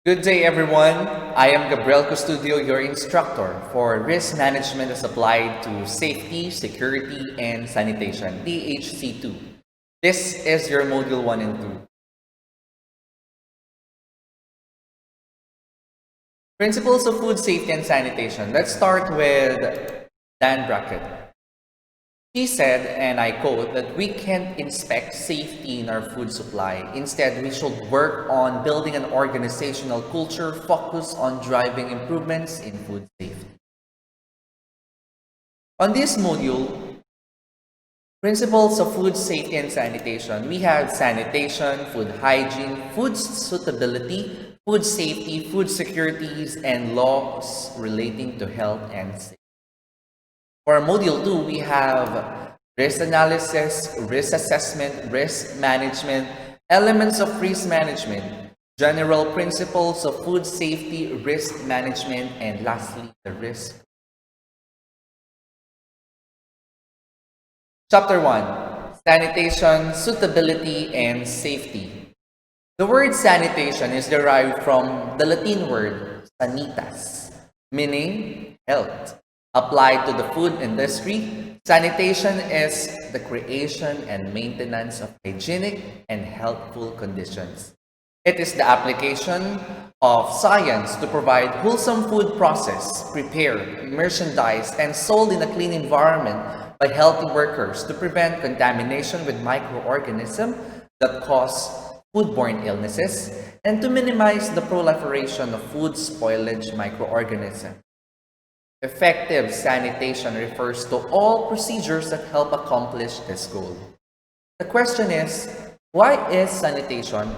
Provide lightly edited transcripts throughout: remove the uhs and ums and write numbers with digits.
Good day, everyone. I am Gabriel Custodio, your instructor for Risk Management as applied to Safety, Security, and Sanitation, DHC2. This is your Module 1 and 2. Principles of Food Safety and Sanitation. Let's start with Dan Brackett. He said, and I quote, that we can't inspect safety in our food supply. Instead, we should work on building an organizational culture focused on driving improvements in food safety. On this module, Principles of Food Safety and Sanitation, we have sanitation, food hygiene, food suitability, food safety, food securities, and laws relating to health and safety. For Module 2, we have risk analysis, risk assessment, risk management, elements of risk management, general principles of food safety, risk management, and lastly, the risk. Chapter 1, Sanitation, Suitability, and Safety. The word sanitation is derived from the Latin word sanitas, meaning health. Applied to the food industry, sanitation is the creation and maintenance of hygienic and healthful conditions. It is the application of science to provide wholesome food processed, prepared, merchandised, and sold in a clean environment by healthy workers to prevent contamination with microorganisms that cause foodborne illnesses and to minimize the proliferation of food spoilage microorganisms. Effective sanitation refers to all procedures that help accomplish this goal. The question is, why is sanitation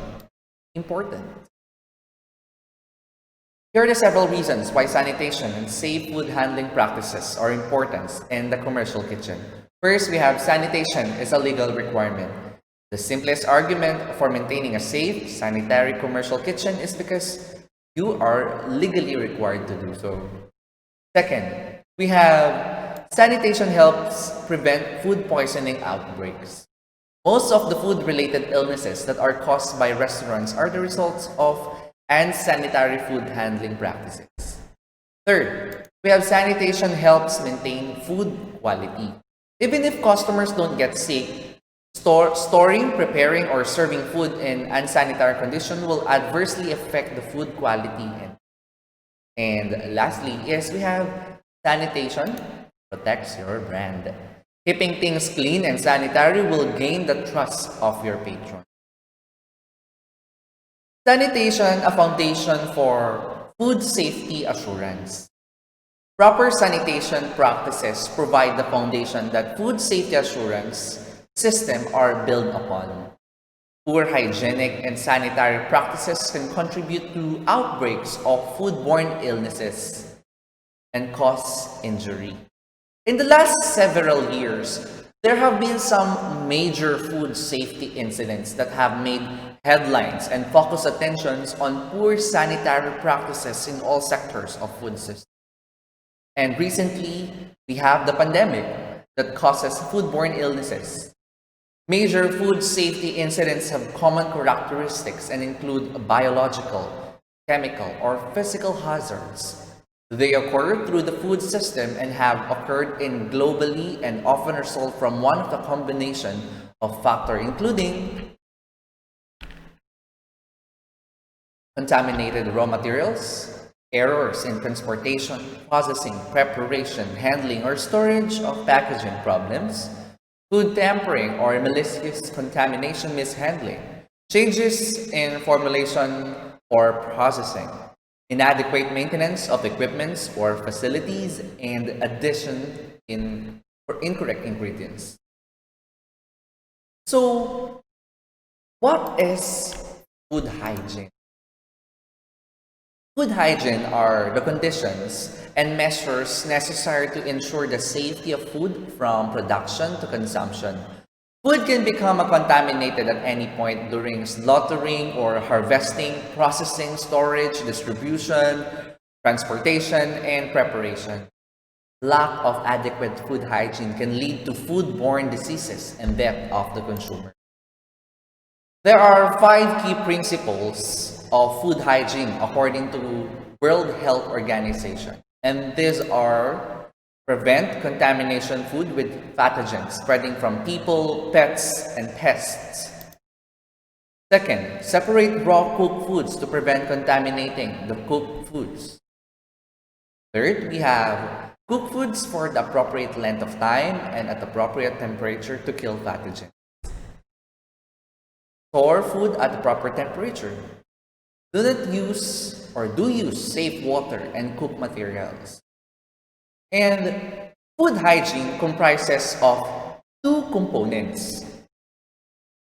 important? Here are the several reasons why sanitation and safe food handling practices are important in the commercial kitchen. First, we have sanitation is a legal requirement. The simplest argument for maintaining a safe, sanitary commercial kitchen is because you are legally required to do so. Second, we have sanitation helps prevent food poisoning outbreaks. Most of the food-related illnesses that are caused by restaurants are the results of unsanitary food handling practices. Third, we have sanitation helps maintain food quality. Even if customers don't get sick, storing, preparing, or serving food in unsanitary condition will adversely affect the food quality. And lastly, yes, we have sanitation protects your brand. Keeping things clean and sanitary will gain the trust of your patron. Sanitation, a foundation for food safety assurance. Proper sanitation practices provide the foundation that food safety assurance system are built upon. Poor hygienic and sanitary practices can contribute to outbreaks of foodborne illnesses and cause injury. In the last several years, there have been some major food safety incidents that have made headlines and focus attentions on poor sanitary practices in all sectors of food system. And recently, we have the pandemic that causes foodborne illnesses. Major food safety incidents have common characteristics and include biological, chemical, or physical hazards. They occur through the food system and have occurred in globally and often result from one of the combination of factors including contaminated raw materials, errors in transportation, processing, preparation, handling, or storage of packaging problems, food tampering or malicious contamination mishandling, changes in formulation or processing, inadequate maintenance of equipments or facilities, and addition in incorrect ingredients. So, what is food hygiene? Food hygiene are the conditions and measures necessary to ensure the safety of food from production to consumption. Food can become contaminated at any point during slaughtering or harvesting, processing, storage, distribution, transportation, and preparation. Lack of adequate food hygiene can lead to foodborne diseases and death of the consumer. There are 5 key principles of food hygiene according to World Health Organization. And these are prevent contamination food with pathogens spreading from people, pets, and pests. Second, separate raw cooked foods to prevent contaminating the cooked foods. Third, we have cook foods for the appropriate length of time and at appropriate temperature to kill pathogens. Store food at the proper temperature. Do not use or do use safe water and cook materials. And food hygiene comprises of two components,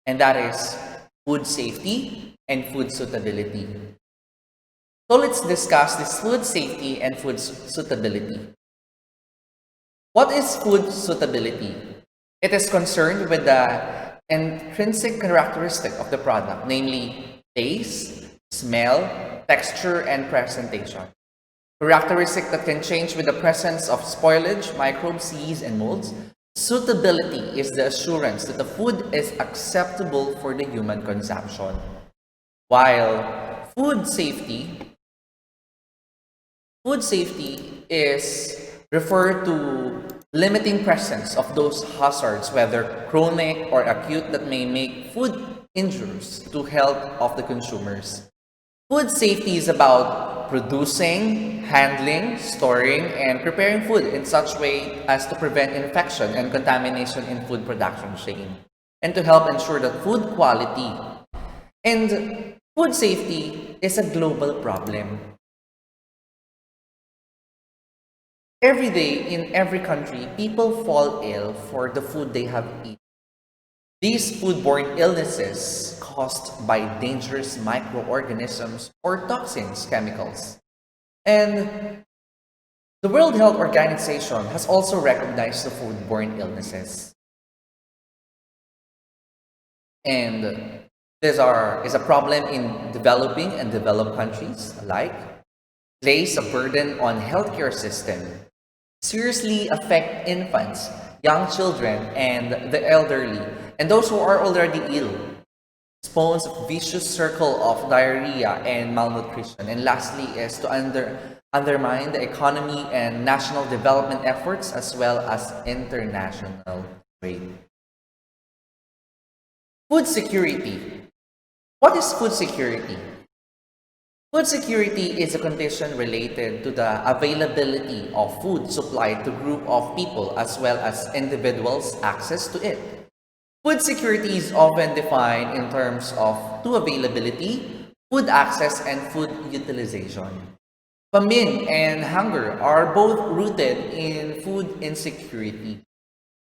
and that is food safety and food suitability. So let's discuss this food safety and food suitability. What is food suitability? It is concerned with the intrinsic characteristic of the product, namely taste, smell, texture, and presentation. Characteristic that can change with the presence of spoilage, microbes, yeast, and molds. Suitability is the assurance that the food is acceptable for the human consumption. While food safety is referred to limiting presence of those hazards, whether chronic or acute, that may make food injurious to health of the consumers. Food safety is about producing, handling, storing, and preparing food in such way as to prevent infection and contamination in food production chain, and to help ensure that food quality. And food safety is a global problem. Every day in every country, people fall ill for the food they have eaten. These foodborne illnesses caused by dangerous microorganisms or toxins, chemicals. And the World Health Organization has also recognized the foodborne illnesses. And this is a problem in developing and developed countries alike, place a burden on healthcare system, seriously affect infants, young children, and the elderly, and those who are already ill, spawns a vicious circle of diarrhea and malnutrition. And lastly is to undermine the economy and national development efforts as well as international trade. Food security. What is food security? Food security is a condition related to the availability of food supplied to a group of people as well as individuals' access to it. Food security is often defined in terms of two: availability, food access, and food utilization. Famine and hunger are both rooted in food insecurity.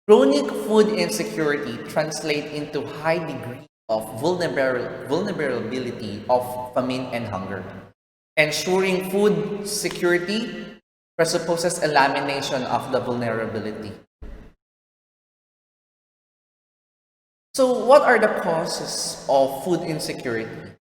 Chronic food insecurity translates into high degree of vulnerability of famine and hunger. Ensuring food security presupposes elimination of the vulnerability. So, what are the causes of food insecurity?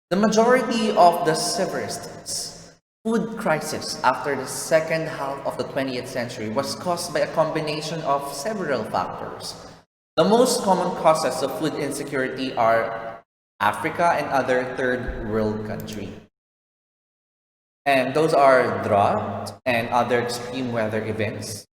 The majority of the severest food crisis after the second half of the 20th century was caused by a combination of several factors. The most common causes of food insecurity are Africa and other third world countries. And those are drought and other extreme weather events.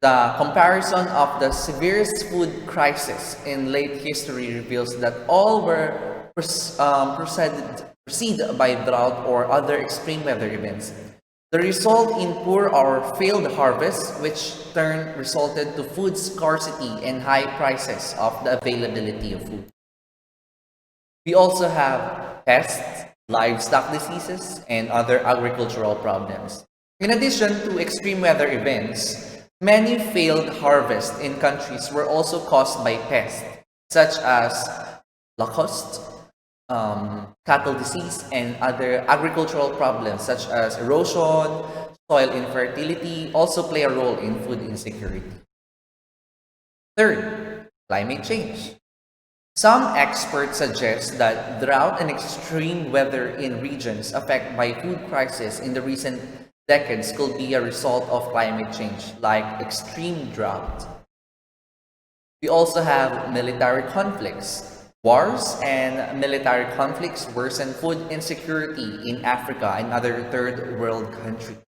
The comparison of the severest food crisis in late history reveals that all were preceded by drought or other extreme weather events. The result in poor or failed harvest, which turn resulted to food scarcity and high prices of the availability of food. We also have pests, livestock diseases, and other agricultural problems. In addition to extreme weather events, many failed harvests in countries were also caused by pests, such as locust, cattle disease, and other agricultural problems such as erosion, soil infertility also play a role in food insecurity. Third, climate change. Some experts suggest that drought and extreme weather in regions affected by food crisis in the recent decades could be a result of climate change, like extreme drought. We also have military conflicts, Wars and military conflicts worsen food insecurity in Africa and other third world countries.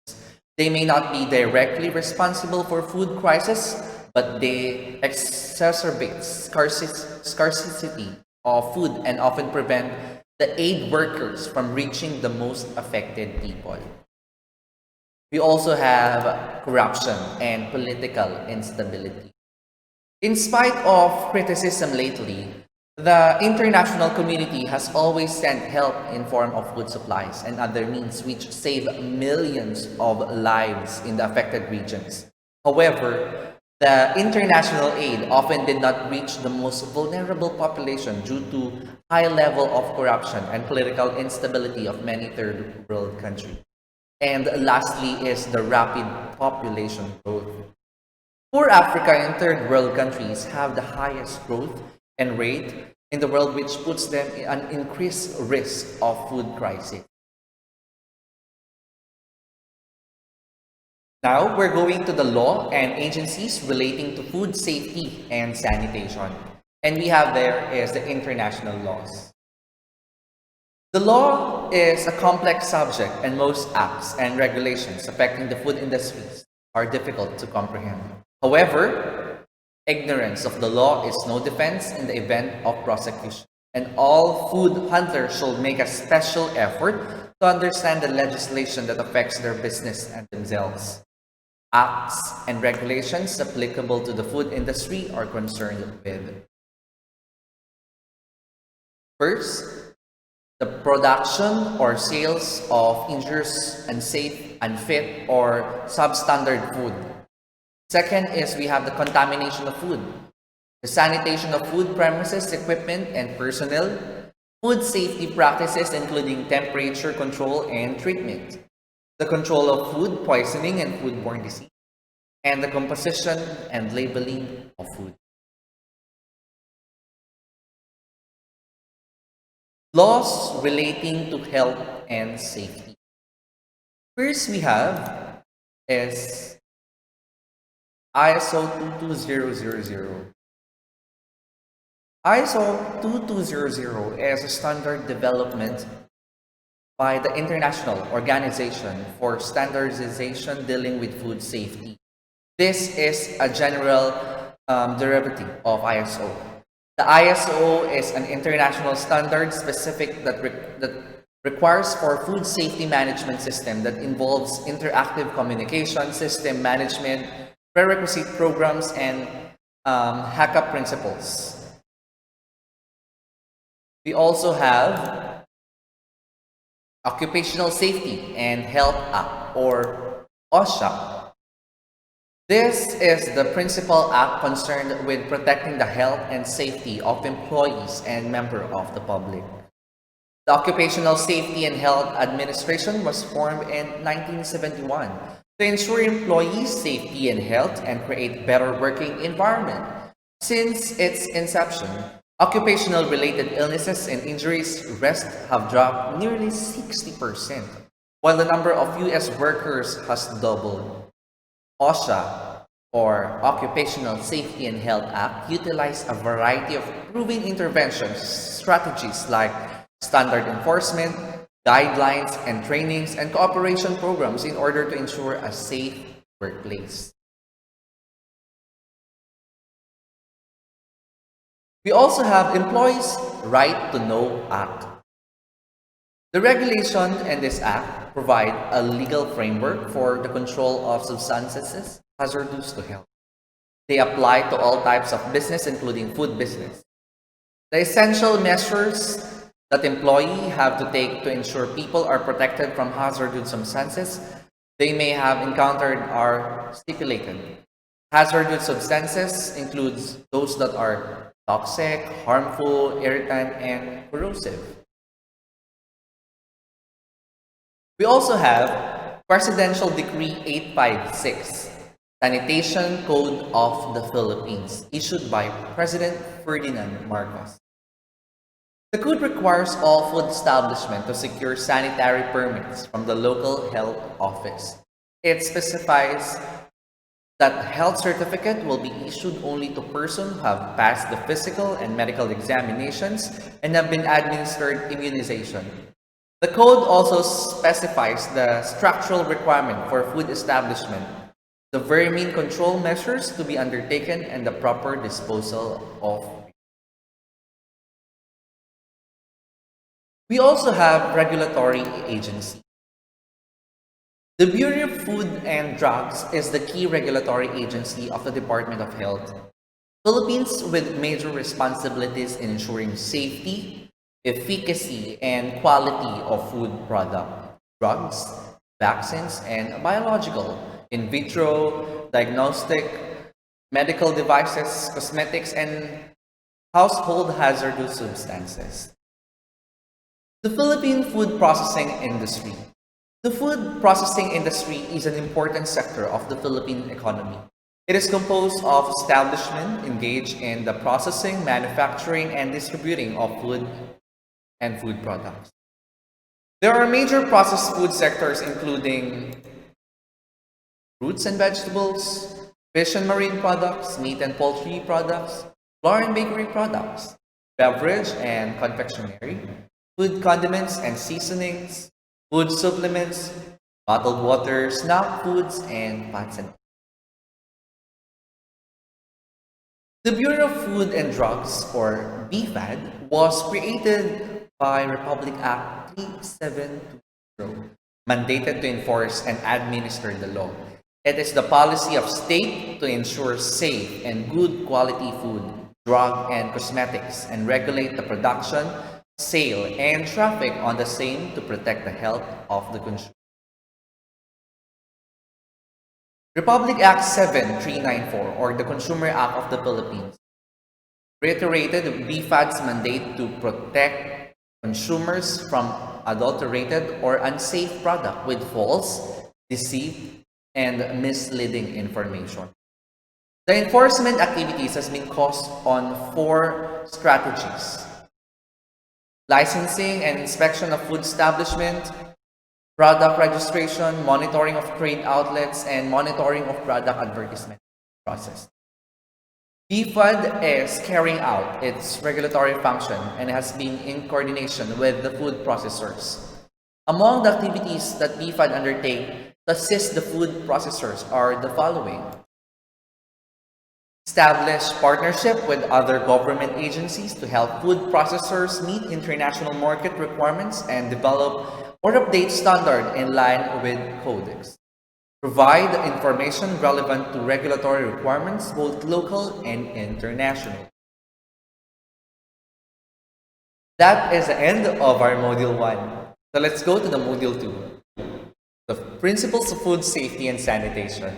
They may not be directly responsible for food crisis, but they exacerbate scarcity of food and often prevent the aid workers from reaching the most affected people. We also have corruption and political instability. In spite of criticism lately, the international community has always sent help in form of food supplies and other means which save millions of lives in the affected regions. However, the international aid often did not reach the most vulnerable population due to high level of corruption and political instability of many third world countries. And lastly is the rapid population growth. Poor Africa and third world countries have the highest growth and rate in the world, which puts them at an increased risk of food crisis. Now, we're going to the law and agencies relating to food safety and sanitation. And we have there is the international laws. The law is a complex subject, and most acts and regulations affecting the food industries are difficult to comprehend. However, ignorance of the law is no defense in the event of prosecution, and all food hunters should make a special effort to understand the legislation that affects their business and themselves. Acts and regulations applicable to the food industry are concerned with. First, the production or sales of injurious, unsafe, unfit, or substandard food. Second is we have the contamination of food, the sanitation of food premises, equipment, and personnel, food safety practices including temperature control and treatment, the control of food poisoning and foodborne disease, and the composition and labeling of food. Laws relating to health and safety. First we have is ISO 22000. ISO 2200 is a standard development by the International Organization for Standardization dealing with food safety. This is a general derivative of ISO. The ISO is an international standard specific that requires for food safety management system that involves interactive communication, system management, prerequisite programs, and HACCP principles. We also have Occupational Safety and Health Act, or OSHA. This is the principal act concerned with protecting the health and safety of employees and members of the public. The Occupational Safety and Health Administration was formed in 1971 to ensure employees' safety and health and create better working environment. Since its inception, occupational-related illnesses and injuries have dropped nearly 60%, while the number of U.S. workers has doubled. OSHA, or Occupational Safety and Health Act, utilized a variety of proven interventions, strategies like standard enforcement, guidelines and trainings, and cooperation programs in order to ensure a safe workplace. We also have Employees' Right to Know Act. The regulation in this act provide a legal framework for the control of substances hazardous to health. They apply to all types of business, including food business. The essential measures that employees have to take to ensure people are protected from hazardous substances they may have encountered are stipulated. Hazardous substances includes those that are toxic, harmful, irritant, and corrosive. We also have Presidential Decree 856, Sanitation Code of the Philippines, issued by President Ferdinand Marcos. The code requires all food establishments to secure sanitary permits from the local health office. It specifies That health certificate will be issued only to persons who have passed the physical and medical examinations and have been administered immunization. The code also specifies the structural requirement for food establishment, the vermin control measures to be undertaken, and the proper disposal of. We also have regulatory agency. The Bureau of Food and Drugs is the key regulatory agency of the Department of Health, Philippines, with major responsibilities in ensuring safety, efficacy, and quality of food product, drugs, vaccines, and biological, in vitro, diagnostic, medical devices, cosmetics, and household hazardous substances. The Philippine food processing industry. The food processing industry is an important sector of the Philippine economy. It is composed of establishments engaged in the processing, manufacturing, and distributing of food and food products. There are major processed food sectors including fruits and vegetables, fish and marine products, meat and poultry products, flour and bakery products, beverage and confectionery, food condiments and seasonings, food supplements, bottled water, snack foods, and fats and. The Bureau of Food and Drugs, or BFAD, was created by Republic Act 3720, mandated to enforce and administer the law. It is the policy of state to ensure safe and good quality food, drug, and cosmetics, and regulate the production, sale, and traffic on the same to protect the health of the consumer. Republic Act 7394, or the Consumer Act of the Philippines, reiterated BFAD's mandate to protect consumers from adulterated or unsafe product with false, deceit, and misleading information. The enforcement activities has been caused on 4 strategies: licensing and inspection of food establishment, product registration, monitoring of trade outlets, and monitoring of product advertisement process. BFAD is carrying out its regulatory function and has been in coordination with the food processors. Among the activities that BFAD undertake to assist the food processors are the following: establish partnership with other government agencies to help food processors meet international market requirements and develop or update standard in line with Codex. Provide information relevant to regulatory requirements, both local and international. That is the end of our Module 1. So let's go to the Module 2. The Principles of Food Safety and Sanitation.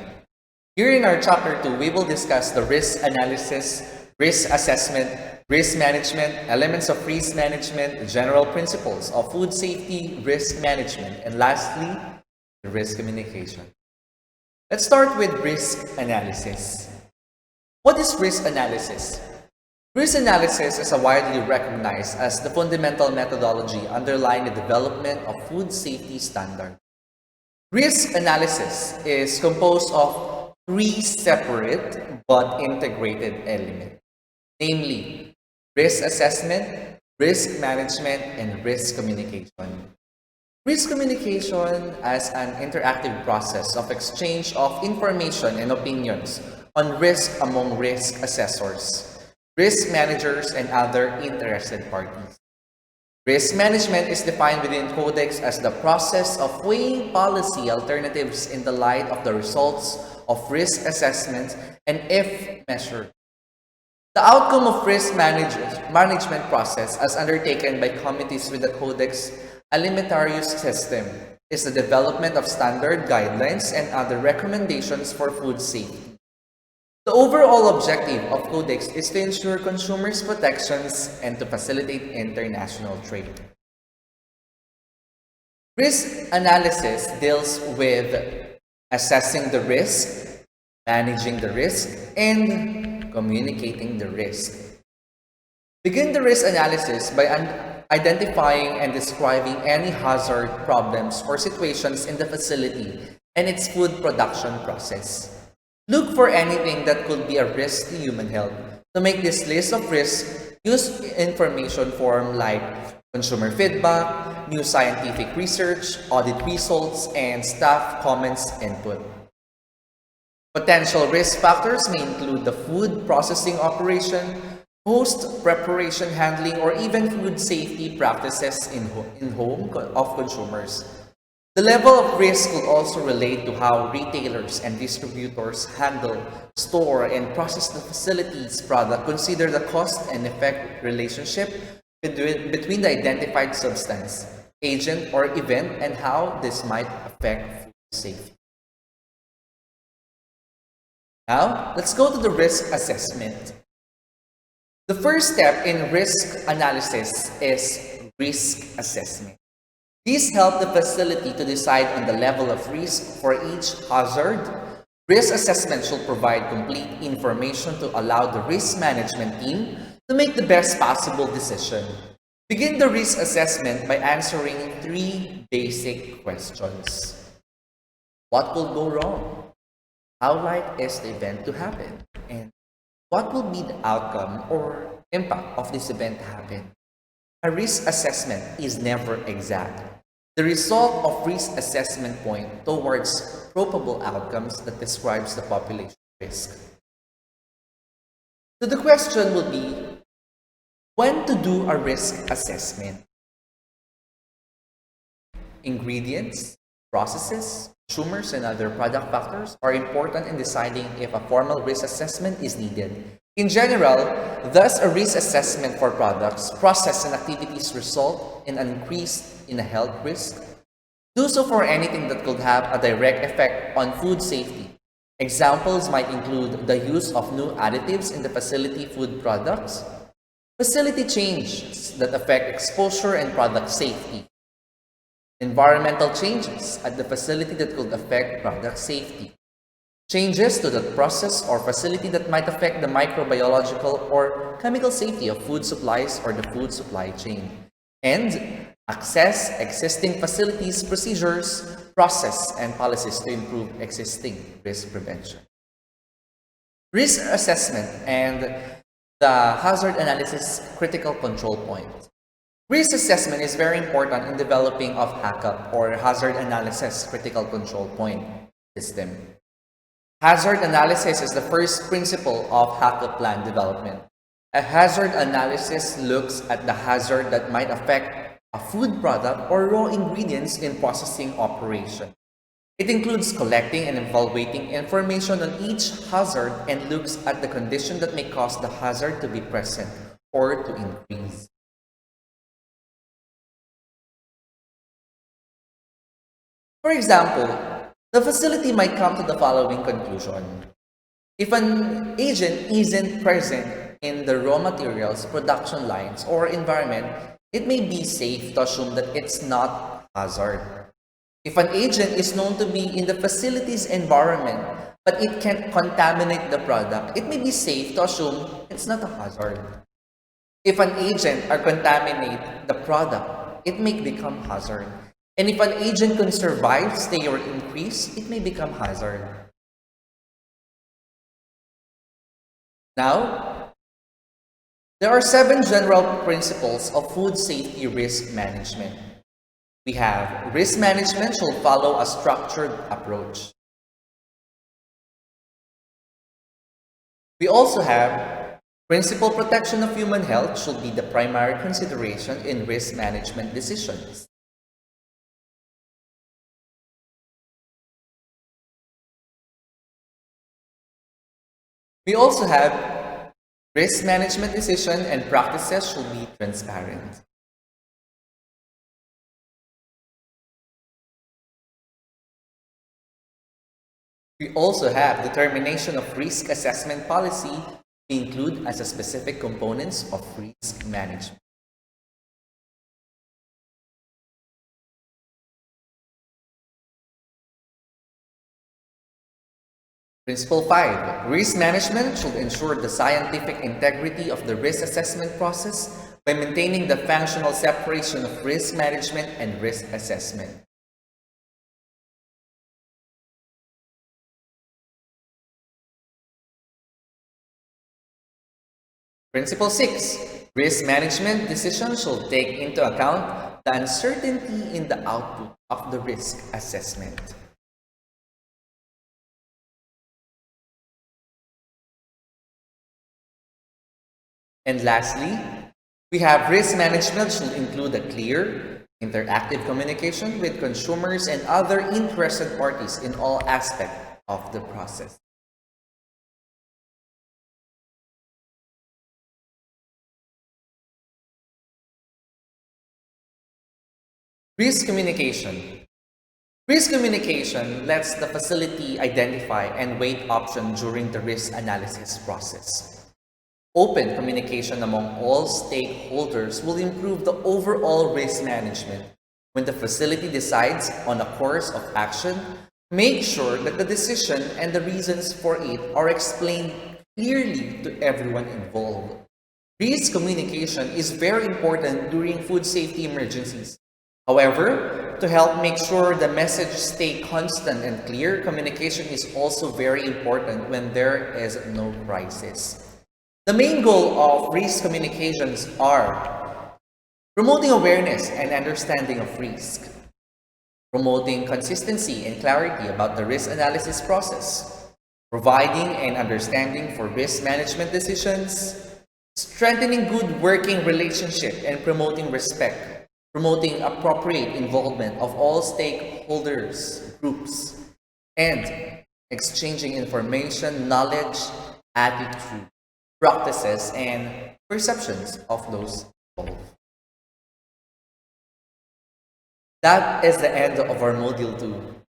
Here in our Chapter 2, we will discuss the risk analysis, risk assessment, risk management, elements of risk management, general principles of food safety, risk management, and lastly, the risk communication. Let's start with risk analysis. What is risk analysis? Risk analysis is widely recognized as the fundamental methodology underlying the development of food safety standards. Risk analysis is composed of 3 separate but integrated elements, namely risk assessment, risk management, and risk communication. Risk communication as an interactive process of exchange of information and opinions on risk among risk assessors, risk managers, and other interested parties. Risk management is defined within Codex as the process of weighing policy alternatives in the light of the results of risk assessments and if measured. The outcome of risk management process as undertaken by committees with the Codex Alimentarius system is the development of standard guidelines and other recommendations for food safety. The overall objective of Codex is to ensure consumers' protections and to facilitate international trade. Risk analysis deals with assessing the risk, managing the risk, and communicating the risk. Begin the risk analysis by identifying and describing any hazard, problems, or situations in the facility and its food production process. Look for anything that could be a risk to human health. To make this list of risks, use information form like consumer feedback, new scientific research, audit results, and staff comments input. Potential risk factors may include the food processing operation, post preparation handling, or even food safety practices in home of consumers. The level of risk could also relate to how retailers and distributors handle, store, and process the facility's product. Consider the cost and effect relationship between the identified substance, agent, or event, and how this might affect food safety. Now, let's go to the risk assessment. The first step in risk analysis is risk assessment. These help the facility to decide on the level of risk for each hazard. Risk assessment should provide complete information to allow the risk management team to make the best possible decision. Begin the risk assessment by answering 3 basic questions. What will go wrong? How likely is the event to happen? And what will be the outcome or impact of this event to happen? A risk assessment is never exact. The result of risk assessment point towards probable outcomes that describes the population risk. So the question will be, when to do a risk assessment? Ingredients, processes, consumers, and other product factors are important in deciding if a formal risk assessment is needed. In general, thus a risk assessment for products, process, and activities result in an increase in a health risk. Do so for anything that could have a direct effect on food safety. Examples might include the use of new additives in the facility food products, facility changes that affect exposure and product safety, environmental changes at the facility that could affect product safety, changes to the process or facility that might affect the microbiological or chemical safety of food supplies or the food supply chain, and access existing facilities, procedures, process, and policies to improve existing risk prevention. Risk assessment and the hazard analysis critical control point. Risk assessment is very important in developing of HACCP or hazard analysis critical control point system. Hazard analysis is the first principle of HACCP plan development. A hazard analysis looks at the hazard that might affect a food product or raw ingredients in processing operation. It includes collecting and evaluating information on each hazard and looks at the condition that may cause the hazard to be present or to increase. For example, the facility might come to the following conclusion. If an agent isn't present in the raw materials, production lines, or environment, it may be safe to assume that it's not hazard. If an agent is known to be in the facility's environment, but it can contaminate the product, it may be safe to assume it's not a hazard. If an agent or contaminate the product, it may become hazard. And if an agent can survive, stay, or increase, it may become hazard. Now, there are 7 general principles of food safety risk management. We have risk management should follow a structured approach. We also have principal protection of human health should be the primary consideration in risk management decisions. We also have risk management decision and practices should be transparent. We also have determination of risk assessment policy to include as a specific components of risk management. Principle 5. Risk management should ensure the scientific integrity of the risk assessment process by maintaining the functional separation of risk management and risk assessment. Principle 6. Risk management decisions should take into account the uncertainty in the output of the risk assessment. And lastly, we have risk management should include a clear, interactive communication with consumers and other interested parties in all aspects of the process. Risk communication. Risk communication lets the facility identify and weight options during the risk analysis process. Open communication among all stakeholders will improve the overall risk management. When the facility decides on a course of action, make sure that the decision and the reasons for it are explained clearly to everyone involved. Risk communication is very important during food safety emergencies. However, to help make sure the message stay constant and clear, communication is also very important when there is no crisis. The main goal of risk communications are promoting awareness and understanding of risk, promoting consistency and clarity about the risk analysis process, providing an understanding for risk management decisions, strengthening good working relationship and promoting respect, promoting appropriate involvement of all stakeholders, groups, and exchanging information, knowledge, attitude, practices, and perceptions of those involved. That is the end of our Module 2.